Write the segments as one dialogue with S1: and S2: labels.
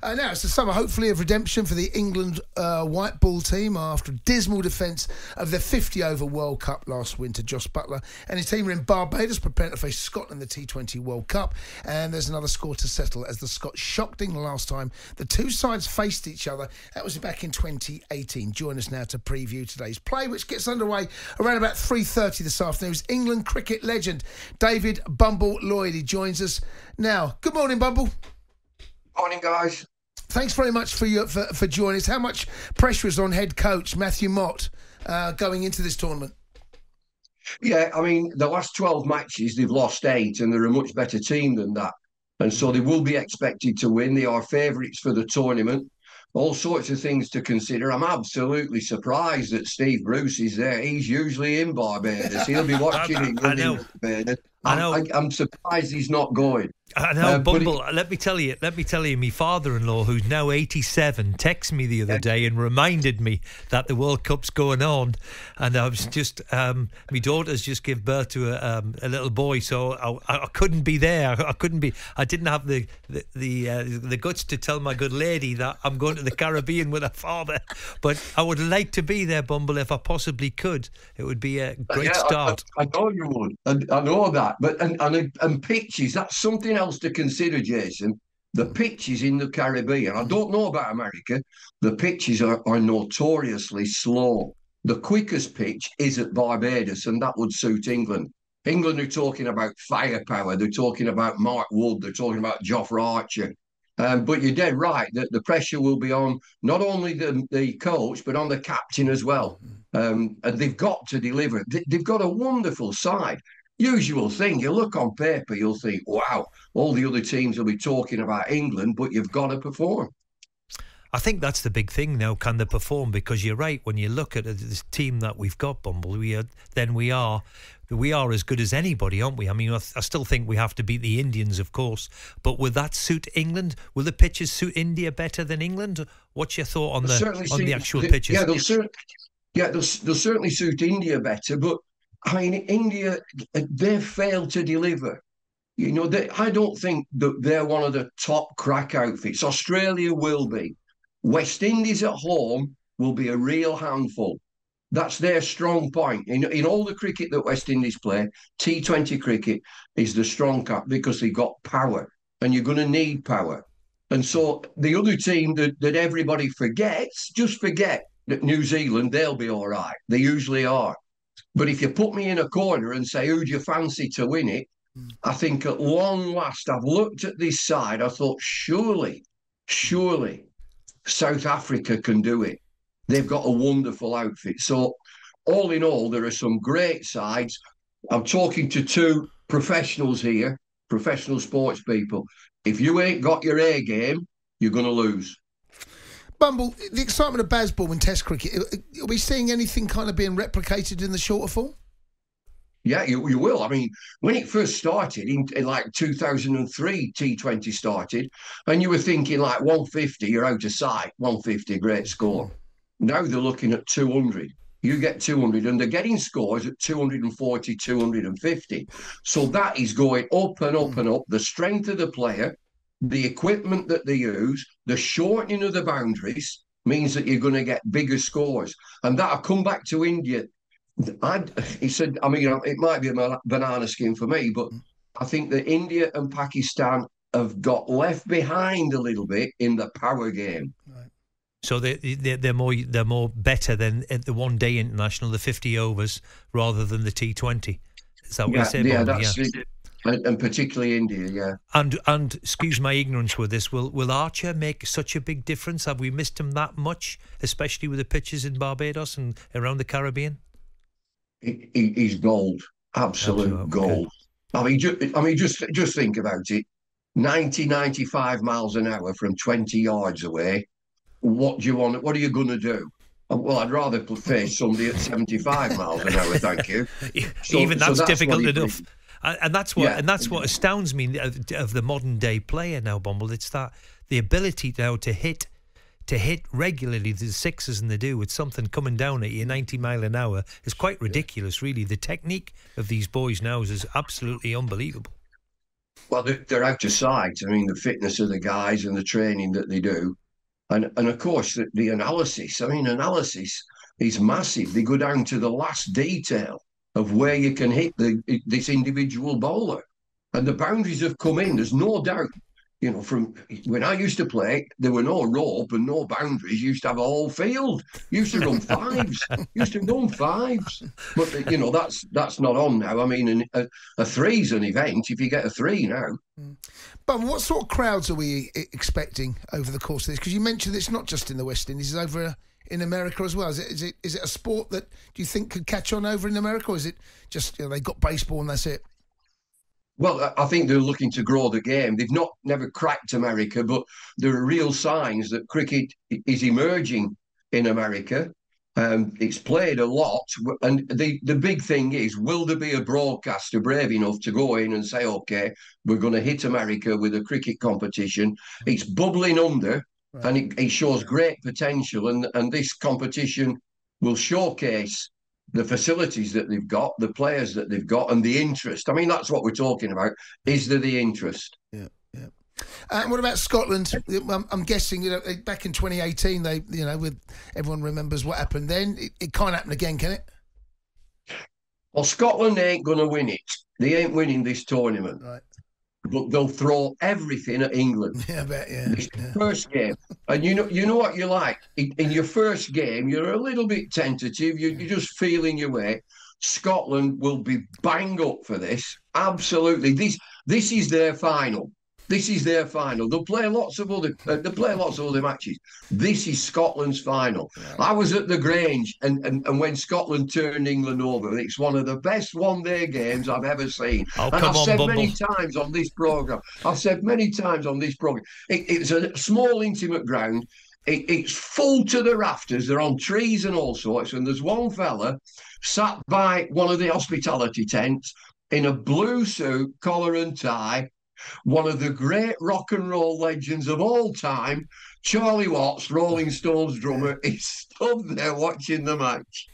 S1: Now, it's the summer, hopefully, of redemption for the England white ball team after a dismal defence of the 50-over World Cup last winter. Josh Buttler and his team are in Barbados, preparing to face Scotland in the T20 World Cup. And there's another score to settle as the Scots shocked England last time the two sides faced each other. That was back in 2018. Join us now to preview today's play, which gets underway around about 3:30 this afternoon. It's England cricket legend David Bumble Lloyd. He joins us now. Good morning, Bumble.
S2: Morning, guys.
S1: Thanks very much for joining us. How much pressure is on head coach Matthew Mott going into this tournament?
S2: Yeah, I mean, the last 12 matches, they've lost 8, and they're a much better team than that. And so they will be expected to win. They are favourites for the tournament. All sorts of things to consider. I'm absolutely surprised that Steve Bruce is there. He's usually in Barbados. He'll be watching England in Barbados. I'm surprised he's not going.
S3: I know, Bumble. Let me tell you, my father-in-law, who's now 87, texted me the other day and reminded me that the World Cup's going on, and I was just, my daughter's just give birth to a little boy, so I couldn't be there. I didn't have the guts to tell my good lady that I'm going to the Caribbean with her father, but I would like to be there, Bumble, if I possibly could. It would be a great start.
S2: I know you would, and I know that, but and pitches, that's something else to consider, Jason. The pitches in the Caribbean, I don't know about America, the pitches are notoriously slow. The quickest pitch is at Barbados, and that would suit England. England are talking about firepower, they're talking about Mark Wood, they're talking about Jofra Archer. But you're dead right that the pressure will be on not only the coach, but on the captain as well. And they've got to deliver. They've got a wonderful side. Usual thing, you look on paper, you'll think, wow, all the other teams will be talking about England, but you've got to perform.
S3: I think that's the big thing now, can they perform? Because you're right, when you look at this team that we've got, Bumble, we are as good as anybody, aren't we? I mean, I still think we have to beat the Indians, of course, but will that suit England? Will the pitches suit India better than England? What's your thought on the actual pitches?
S2: Yeah, they'll certainly suit India better, but I mean, India, they've failed to deliver. You know, I don't think that they're one of the top crack outfits. Australia will be. West Indies at home will be a real handful. That's their strong point. In all the cricket that West Indies play, T20 cricket is the strong cap because they've got power, and you're going to need power. And so the other team that everybody forgets, just forget that New Zealand, they'll be all right. They usually are. But if you put me in a corner and say, who do you fancy to win it? I think at long last, I've looked at this side, I thought, surely South Africa can do it. They've got a wonderful outfit. So all in all, there are some great sides. I'm talking to two professionals here, professional sports people. If you ain't got your A game, you're going to lose.
S1: Bumble, the excitement of baseball and Test cricket, are we seeing anything kind of being replicated in the shorter form?
S2: Yeah, you will. I mean, when it first started in like 2003, T20 started, and you were thinking like 150, you're out of sight. 150, great score. Now they're looking at 200. You get 200, and they're getting scores at 240, 250. So that is going up and up and up. The strength of the player, the equipment that they use, the shortening of the boundaries means that you're going to get bigger scores. And that'll come back to India. He said, I mean, it might be a banana skin for me, but I think that India and Pakistan have got left behind a little bit in the power game.
S3: Right. So they're more better than at the one-day international, the 50 overs, rather than the T20. Is that what you say?
S2: Yeah, that's it. And particularly India, yeah.
S3: And excuse my ignorance with this, will Archer make such a big difference? Have we missed him that much, especially with the pitches in Barbados and around the Caribbean?
S2: He's gold, absolute gold. Okay. I mean, just think about it. 95 miles an hour from 20 yards away. What do you want? What are you going to do? Well, I'd rather face somebody at 75 miles an hour. Thank you.
S3: Even that's difficult enough. And that's what astounds me of the modern day player now, Bumble. It's that the ability now to hit regularly the sixes, and they do with something coming down at you 90 mile an hour is quite ridiculous, really. The technique of these boys now is absolutely unbelievable.
S2: Well, they're out of sight. I mean, the fitness of the guys and the training that they do. And of course, the analysis. I mean, analysis is massive. They go down to the last detail of where you can hit this individual bowler. And the boundaries have come in. There's no doubt. You know, from when I used to play, there were no rope and no boundaries. You used to have a whole field. You used to run fives. But, you know, that's not on now. I mean, a three's an event if you get a three now.
S1: But what sort of crowds are we expecting over the course of this? Because you mentioned it's not just in the West Indies, it's over in America as well. Is it a sport that do you think could catch on over in America, or is it just, you know, they got baseball and that's it?
S2: Well, I think they're looking to grow the game. They've never cracked America, but there are real signs that cricket is emerging in America. It's played a lot, and the big thing is, will there be a broadcaster brave enough to go in and say, OK, we're going to hit America with a cricket competition? It's bubbling under, right, and it shows great potential, and this competition will showcase the facilities that they've got, the players that they've got, and the interest. I mean, that's what we're talking about. Is there the interest?
S1: Yeah. What about Scotland? I'm guessing, you know, back in 2018, they, you know, with everyone remembers what happened then. It can't happen again, can it?
S2: Well, Scotland ain't going to win it. They ain't winning this tournament.
S1: Right.
S2: But they'll throw everything at England.
S1: Yeah, I bet, yeah.
S2: This first game. And you know what you like? In your first game, you're a little bit tentative. You're just feeling your way. Scotland will be bang up for this. Absolutely. This is their final. This is their final. They'll play lots of other matches. This is Scotland's final. Right. I was at the Grange, and when Scotland turned England over, it's one of the best one-day games I've ever seen.
S3: And
S2: I've said many times on this programme. It's a small, intimate ground. It's full to the rafters. They're on trees and all sorts. And there's one fella sat by one of the hospitality tents in a blue suit, collar and tie. One of the great rock and roll legends of all time, Charlie Watts, Rolling Stones drummer, is stood there watching the match.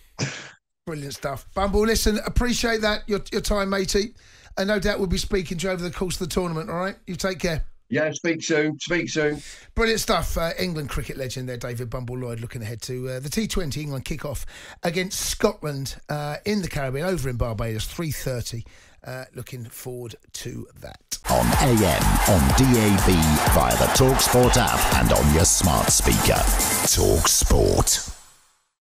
S1: Brilliant stuff. Bumble, listen, appreciate that, your time, matey. And no doubt we'll be speaking to you over the course of the tournament, all right? You take care.
S2: Yeah, speak soon.
S1: Brilliant stuff. England cricket legend there, David Bumble Lloyd, looking ahead to the T20 England kick-off against Scotland in the Caribbean, over in Barbados, 3:30. Looking forward to that.
S4: On AM, on DAB, via the talkSPORT app and on your smart speaker. talkSPORT.